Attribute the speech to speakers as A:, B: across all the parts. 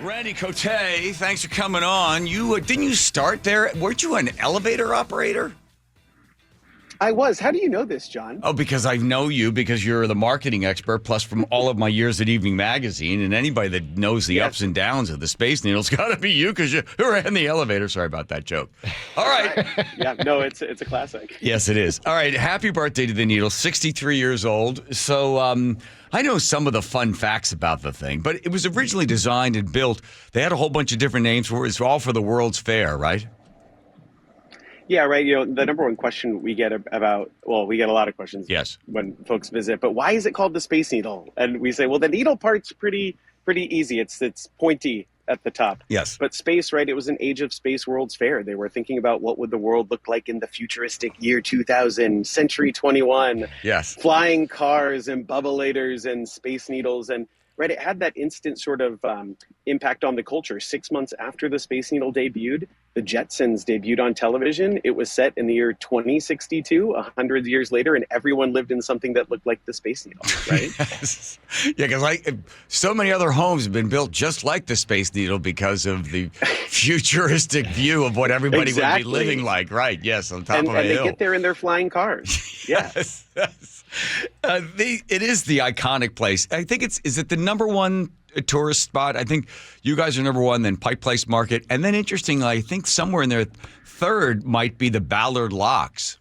A: Randy Coté, thanks for coming on. You didn't you start there? Weren't you an elevator operator?
B: I was. How do you know this, John?
A: Oh, because I know you because you're the marketing expert, plus from all of my years at Evening Magazine, and anybody that knows the ups and downs of the Space Needle's got to be you because you ran the elevator. Sorry about that joke. All right.
B: Yeah, no, it's a classic.
A: Yes, it is. All right. Happy birthday to the Needle, 63 years old. So I know some of the fun facts about the thing, but it was originally designed and built. They had a whole bunch of different names for it. It's all for the World's Fair, right?
B: Yeah, right. You know, the number one question we get we get a lot of questions when folks visit, but why is it called the Space Needle? And we say, well, the needle part's pretty easy. It's pointy at the top.
A: Yes.
B: But space, right? It was an age of space World's Fair. They were thinking about what would the world look like in the futuristic year 2000, century 21.
A: Yes.
B: Flying cars and bubbleators and space needles. And right, it had that instant sort of impact on the culture. 6 months after the Space Needle debuted, the Jetsons debuted on television. It was set in the year 2062, 100 years later, and everyone lived in something that looked like the Space Needle, right?
A: Yes. Yeah, because so many other homes have been built just like the Space Needle because of the futuristic view of what everybody would be living like. Right, yes, on top of a hill.
B: And they get there in their flying cars.
A: Yes. It is the iconic place. I think is it the number one tourist spot? I think you guys are number one, then Pike Place Market. And then interestingly, I think somewhere in there, third might be the Ballard Locks.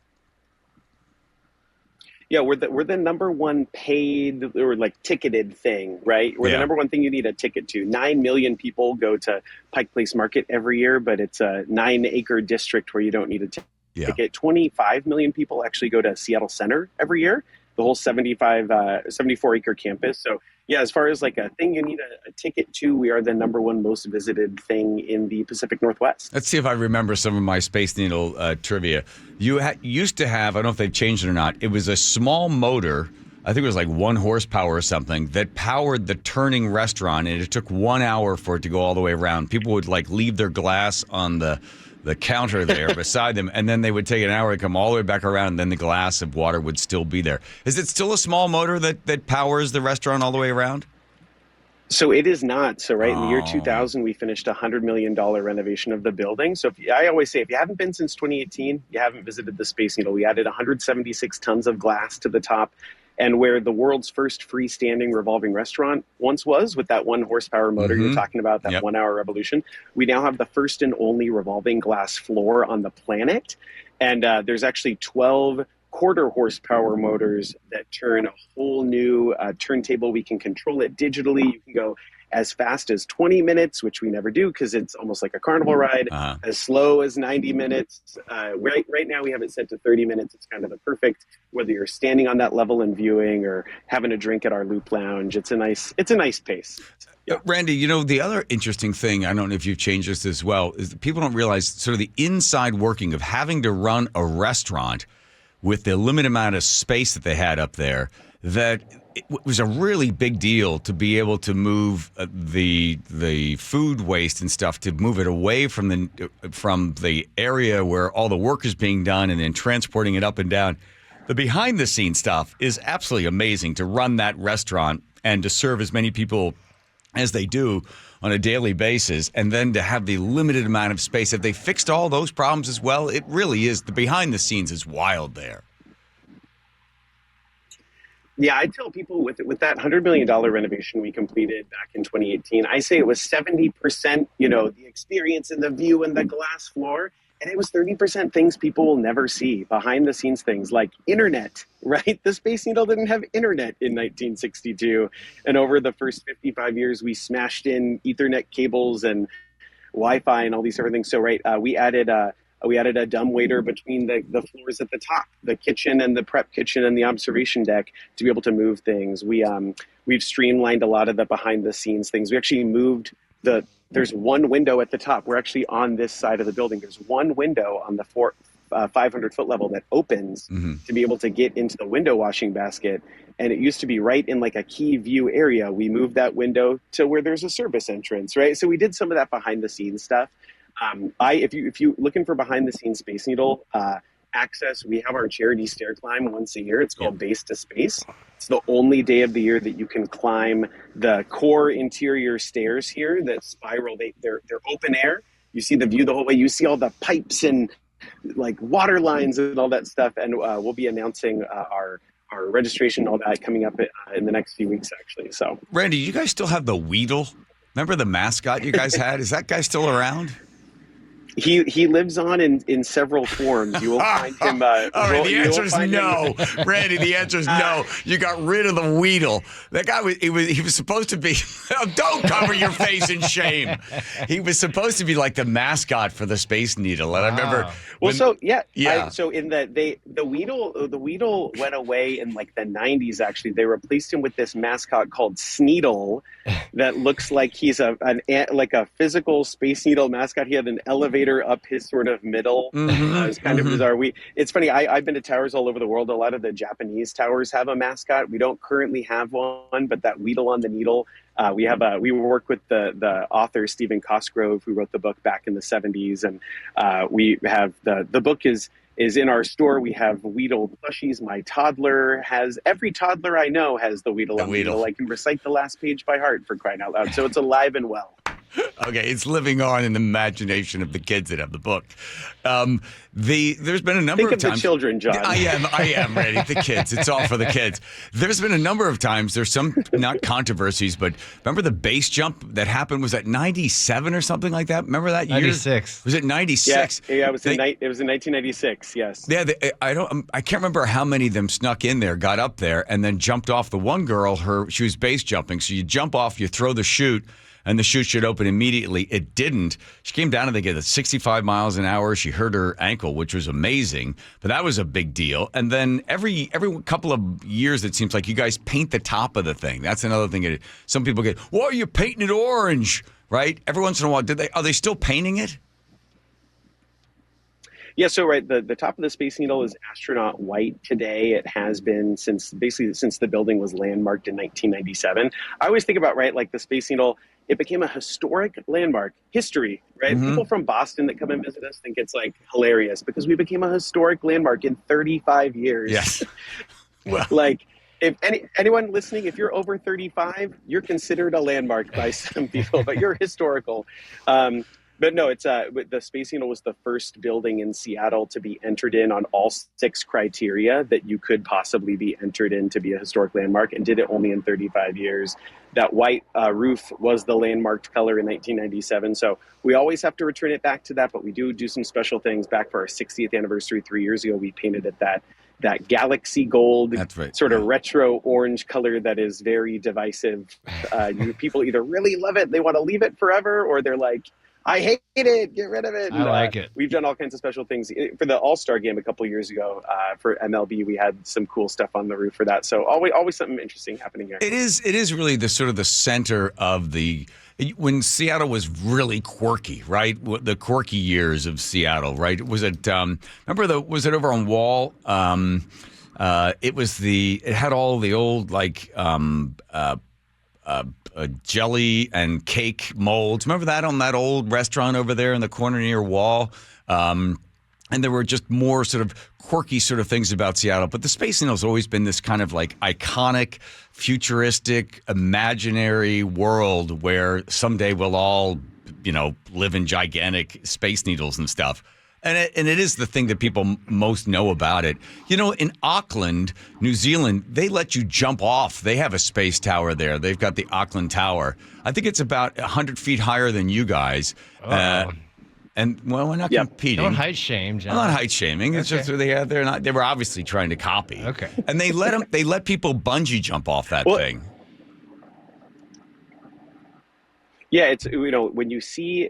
B: Yeah, we're the number one paid or like ticketed thing, right? We're the number one thing you need a ticket to. 9 million people go to Pike Place Market every year, but it's a 9-acre district where you don't need a ticket. 25 million people actually go to Seattle Center every year, the whole 74-acre campus. So yeah, as far as like a thing you need a ticket to, we are the number one most visited thing in the Pacific Northwest.
A: Let's see if I remember some of my Space Needle trivia. You used to have, I don't know if they've changed it or not, it was a small motor, I think it was like 1 horsepower or something, that powered the turning restaurant, and it took 1 hour for it to go all the way around. People would like leave their glass on the counter there beside them, and then they would take an hour to come all the way back around, and then the glass of water would still be there. Is it still a small motor that powers the restaurant all the way around?
B: So it is not. So in the year 2000, we finished a $100 million renovation of the building. So I always say, if you haven't been since 2018, you haven't visited the Space Needle. We added 176 tons of glass to the top. And where the world's first freestanding revolving restaurant once was, with that 1 horsepower motor you're talking about, that 1 hour revolution, we now have the first and only revolving glass floor on the planet. And there's actually 12 quarter horsepower motors that turn a whole new turntable. We can control it digitally. You can go as fast as 20 minutes, which we never do because it's almost like a carnival ride, as slow as 90 minutes. Right now we have it set to 30 minutes. It's kind of the perfect, whether you're standing on that level and viewing or having a drink at our Loop Lounge. It's a nice pace. Yeah.
A: Randy, you know, the other interesting thing, I don't know if you've changed this as well, is that people don't realize sort of the inside working of having to run a restaurant with the limited amount of space that they had up there, that it was a really big deal to be able to move the food waste and stuff, to move it away from the area where all the work is being done and then transporting it up and down. The behind the scenes stuff is absolutely amazing, to run that restaurant and to serve as many people as they do on a daily basis, and then to have the limited amount of space. If they fixed all those problems as well, it really is, the behind the scenes is wild there.
B: Yeah, I tell people with that $100 million renovation we completed back in 2018, I say it was 70%, the experience and the view and the glass floor. And it was 30% things people will never see, behind the scenes things like internet, right? The Space Needle didn't have internet in 1962. And over the first 55 years, we smashed in Ethernet cables and Wi-Fi and all these different things. So, we added a dumbwaiter between the floors at the top, the kitchen and the prep kitchen and the observation deck, to be able to move things. We've streamlined a lot of the behind the scenes things. We actually moved there's one window at the top. We're actually on this side of the building. There's one window on the 500-foot level that opens to be able to get into the window washing basket. And it used to be right in like a key view area. We moved that window to where there's a service entrance, right? So we did some of that behind the scenes stuff. If you looking for behind the scenes Space Needle, access. We have our charity stair climb once a year. It's called Base to Space. It's the only day of the year that you can climb the core interior stairs here that spiral. They're open air. You see the view the whole way. You see all the pipes and like water lines and all that stuff. And we'll be announcing our registration and all that coming up in the next few weeks, actually. So,
A: Randy, you guys still have the Weedle? Remember the mascot you guys had? Is that guy still around?
B: He lives on in several forms. You will find him.
A: All right, the answer is no, Randy. The answer is no. You got rid of the Weedle. That guy he was supposed to be. Don't cover your face in shame. He was supposed to be like the mascot for the Space Needle, and I remember.
B: So in the Weedle went away in like the 90s. Actually, they replaced him with this mascot called Sneedle, that looks like he's like a physical Space Needle mascot. He had an elevator up his sort of middle. It's kind of bizarre. It's funny. I've been to towers all over the world. A lot of the Japanese towers have a mascot. We don't currently have one, but that Weedle on the Needle. We work with the author Stephen Cosgrove, who wrote the book back in the 70s, and we have the book is in our store. We have Weedle plushies. My toddler every toddler I know has the Weedle on the Needle. I can recite the last page by heart, for crying out loud. So it's alive and well.
A: Okay, it's living on in the imagination of the kids that have the book. There's been a number of times.
B: Think of the children, John.
A: I am ready. The kids. It's all for the kids. There's been a number of times. There's some not controversies, but remember the base jump that happened? Was that 97 or something like that? Remember that year?
C: 96.
A: Was it 96?
B: Yeah, it was in 1996. Yes.
A: Yeah, I can't remember how many of them snuck in there, got up there, and then jumped off. The one girl, she was base jumping, so you jump off, you throw the chute, and the chute should open immediately. It didn't. She came down, and they get at 65 miles an hour. She hurt her ankle, which was amazing, but that was a big deal. And then every couple of years, it seems like you guys paint the top of the thing. That's another thing. Some people get, why are you painting it orange? Right? Every once in a while, are they still painting it?
B: Yeah, so the top of the Space Needle is astronaut white today. It has been since the building was landmarked in 1997. I always think about, like the Space Needle, it became a historic landmark. History, right? Mm-hmm. People from Boston that come and visit us think it's like hilarious because we became a historic landmark in 35 years.
A: Yes. Well.
B: Like, if anyone listening, if you're over 35, you're considered a landmark by some people, but you're historical. But no, it's the Space Needle was the first building in Seattle to be entered in on all 6 criteria that you could possibly be entered in to be a historic landmark, and did it only in 35 years. That white roof was the landmarked color in 1997. So we always have to return it back to that, but we do some special things. Back for our 60th anniversary 3 years ago, we painted it that galaxy gold, sort of retro orange color that is very divisive. People either really love it, they want to leave it forever, or they're like, I hate it, get rid of it.
C: I like it.
B: We've done all kinds of special things. For the All-Star game a couple years ago, for MLB, we had some cool stuff on the roof for that. So always something interesting happening here. It
A: is really the sort of the center of when Seattle was really quirky, right? The quirky years of Seattle, right? Was it was it over on Wall? It had all the old jelly and cake molds. Remember that on that old restaurant over there in the corner near Wall? And there were just more sort of quirky sort of things about Seattle. But the Space Needle's always been this kind of like iconic, futuristic, imaginary world where someday we'll all, live in gigantic Space Needles and stuff. And it is the thing that people most know about it. In Auckland, New Zealand, they let you jump off. They have a space tower there. They've got the Auckland Tower. I think it's about 100 feet higher than you guys. And we're not competing.
C: Don't height shame, John.
A: I'm not height shaming. It's just they were obviously trying to copy.
C: Okay.
A: And they let people bungee jump off that thing.
B: Yeah, it's, when you see,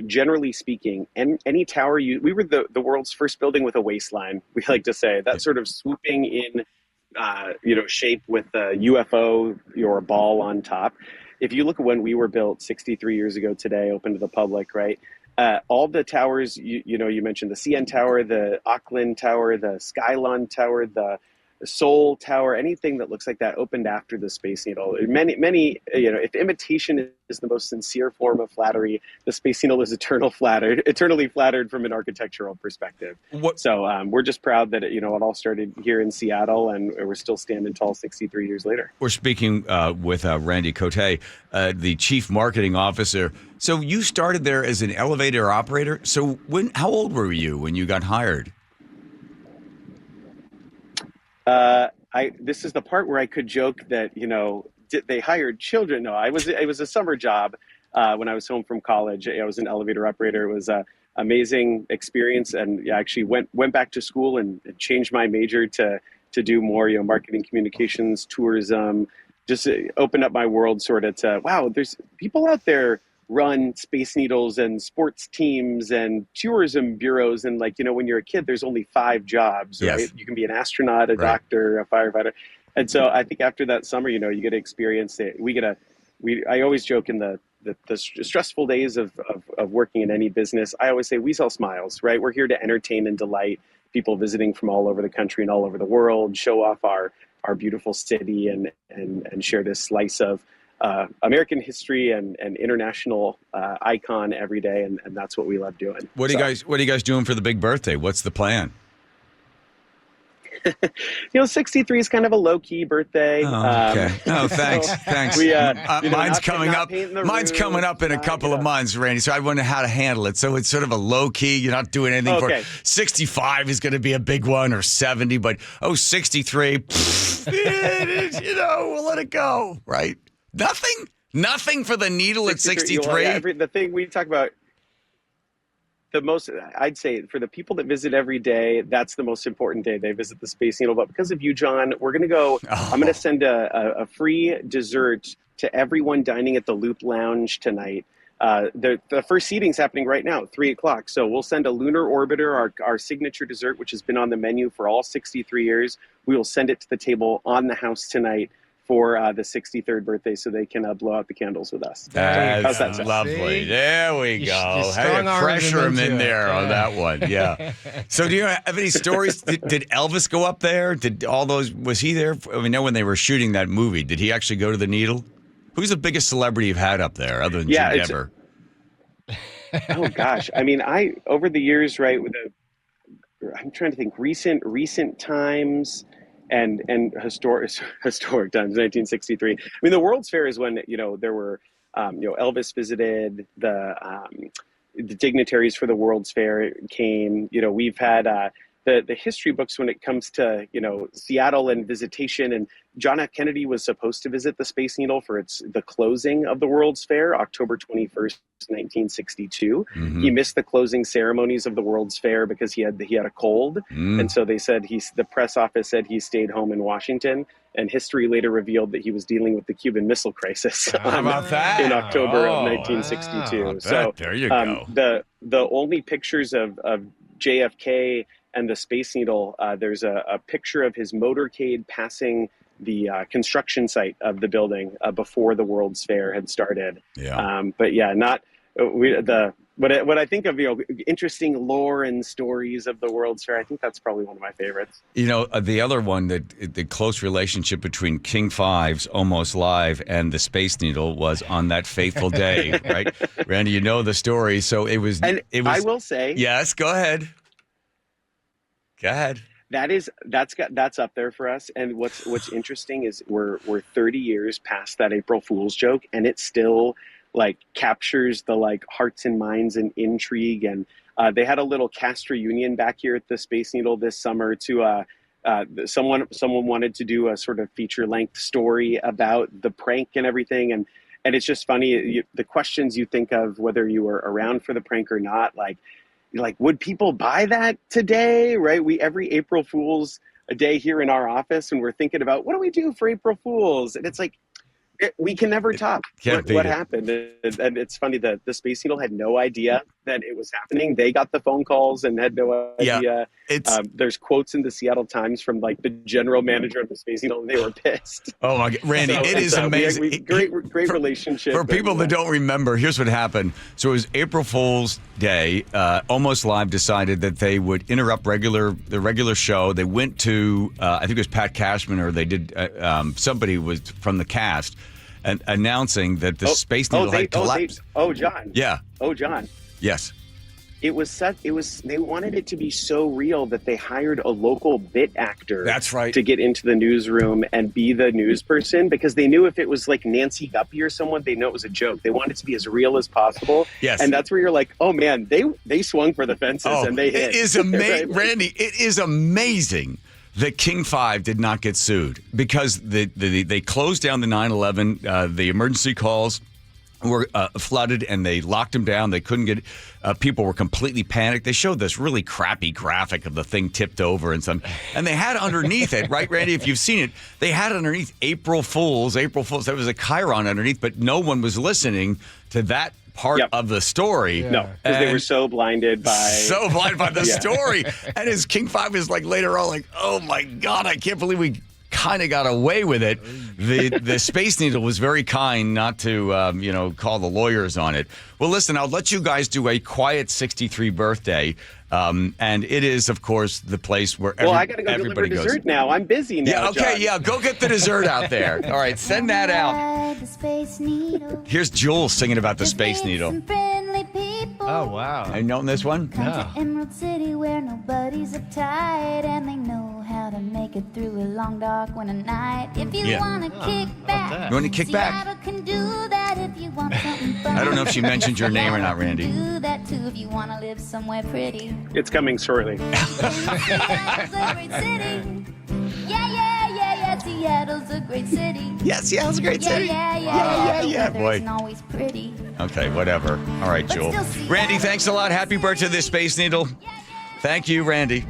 B: generally speaking, any tower, we were the world's first building with a waistline, we like to say. That sort of swooping in, shape with a UFO or a ball on top. If you look at when we were built 63 years ago today, open to the public, right? All the towers, you mentioned the CN Tower, the Auckland Tower, the Skylon Tower, the Seoul Tower, anything that looks like that opened after the Space Needle. Many, if imitation is the most sincere form of flattery, the Space Needle is eternally flattered from an architectural perspective. So we're just proud that it all started here in Seattle, and we're still standing tall 63 years later.
A: We're speaking with Randy Coté, the Chief Marketing Officer. So you started there as an elevator operator. So how old were you when you got hired?
B: This is the part where I could joke that, they hired children. No, it was a summer job when I was home from college. I was an elevator operator. It was an amazing experience, and I actually went back to school and changed my major to do more, marketing, communications, tourism, just open up my world sort of to, wow, there's people out there run Space Needles and sports teams and tourism bureaus. And when you're a kid, there's only 5 jobs,
A: yes.
B: right? You can be an astronaut, a doctor, a firefighter. And so I think after that summer, you get to experience it. I always joke in the stressful days of working in any business, I always say we sell smiles, right? We're here to entertain and delight people visiting from all over the country and all over the world, show off our beautiful city and share this slice of American history and international icon every day, and that's what we love doing.
A: What are you guys doing for the big birthday? What's the plan?
B: 63 is kind of a low-key birthday.
A: Oh, okay. Thanks. Mine's coming up. Mine's coming up in a couple of months, Randy. So I wonder how to handle it. So it's sort of a low-key. You're not doing anything for 65 is going to be a big one, or 70. But 63, we'll let it go, right? Nothing for the needle at 63.
B: The thing we talk about, the most, I'd say for the people that visit every day, that's the most important day. They visit the Space Needle. But because of you, John, we're going to go, I'm going to send a free dessert to everyone dining at the Loop Lounge tonight. The first seating's happening right now, 3:00. So we'll send a lunar orbiter, our signature dessert, which has been on the menu for all 63 years. We will send it to the table on the house tonight for the 63rd birthday, so they can blow out the candles with us.
A: How's that sound? Lovely. There we go. Hey, pressure him in there on that one. Yeah. So do you have any stories? Did Elvis go up there? Was he there? I know when they were shooting that movie, did he actually go to the Needle? Who's the biggest celebrity you've had up there other than Jim Dever?
B: Oh gosh. I mean, over the years, right, I'm trying to think recent times, and historic times, 1963. I mean, the World's Fair is when, there were, Elvis visited, the dignitaries for the World's Fair came. We've had the history books when it comes to, Seattle and visitation. And John F. Kennedy was supposed to visit the Space Needle for the closing of the World's Fair, October 21st, 1962. Mm-hmm. He missed the closing ceremonies of the World's Fair because he had a cold. And so they said the press office said he stayed home in Washington. And history later revealed that he was dealing with the Cuban Missile Crisis in October of 1962.
A: Wow. So there you go.
B: The only pictures of JFK and the Space Needle, there's a picture of his motorcade passing the construction site of the building before the World's Fair had started.
A: Yeah.
B: But yeah, what I think of, interesting lore and stories of the World's Fair, I think that's probably one of my favorites.
A: The other one, the close relationship between King Fives, Almost Live, and the Space Needle was on that fateful day, right? Randy, you know the story. So it was. I
B: will say.
A: Yes, go ahead. Go ahead.
B: That's up there for us. And what's interesting is we're 30 years past that April Fool's joke, and it still captures the hearts and minds and intrigue. And they had a little cast reunion back here at the Space Needle this summer to someone wanted to do a sort of feature length story about the prank and everything. And it's just funny, the questions you think of, whether you were around for the prank or not, would people buy that today, right? Every April Fool's a day here in our office, and we're thinking about, what do we do for April Fool's? And it's we can never top what happened. And it's funny that the Space Needle had no idea that it was happening. They got the phone calls and had no idea. There's quotes in the Seattle Times from like the general manager of the Space Needle. They were pissed.
A: Oh my God, Randy, it is amazing.
B: Great relationship.
A: For people that don't remember, here's what happened. So it was April Fool's Day. Almost Live decided that they would interrupt the regular show. They went to I think it was Pat Cashman, or they did somebody was from the cast, and announcing that the Space Needle had collapsed.
B: John.
A: Yeah.
B: Oh, John.
A: Yes.
B: They wanted it to be so real that they hired a local bit actor.
A: That's right.
B: To get into the newsroom and be the news person, because they knew if it was like Nancy Guppy or someone, they know it was a joke. They wanted it to be as real as possible.
A: Yes.
B: And that's where you're like, oh man, they swung for the fences and they hit.
A: It is amazing, right? Randy. It is amazing that King 5 did not get sued, because they closed down the 9/11. The emergency calls were flooded, and they locked them down. They couldn't get people were completely panicked. They showed this really crappy graphic of the thing tipped over and they had underneath it, right, Randy? If you've seen it, they had underneath April Fools. There was a chyron underneath, but no one was listening to that part of the story.
B: No, because they were so blinded by
A: the story. And as King 5 is like later on, like, oh my God, I can't believe we kind of got away with it. The Space Needle was very kind not to, call the lawyers on it. Well, listen, I'll let you guys do a quiet 63 birthday. And it is, of course, the place where
B: I got to go deliver dessert now. I'm busy now.
A: Yeah, okay,
B: John.
A: yeah. Go get the dessert out there. All right, send that out. Here's Jules singing about the Space Needle.
C: Oh, wow.
A: Have you known this one?
C: No.
D: Emerald City where nobody's uptight and they know how to make it through a long dark winter night. If you want to kick back,
A: You want to kick back?
D: Seattle can do that if you want something fun.
A: I don't know if she mentioned your name or not, Randy.
D: Do that too if you want to live somewhere pretty.
B: It's coming shortly.
D: Seattle's a great city. Yeah, Seattle's a great city.
A: Yes, Seattle's a great city.
D: Yeah,
A: yeah,
D: the
A: boy.
D: weather isn't always pretty.
A: Okay, whatever. All right,
D: But
A: Jewel.
D: still Seattle.
A: Randy, thanks a lot. Happy birthday to the Space Needle. Thank you, Randy.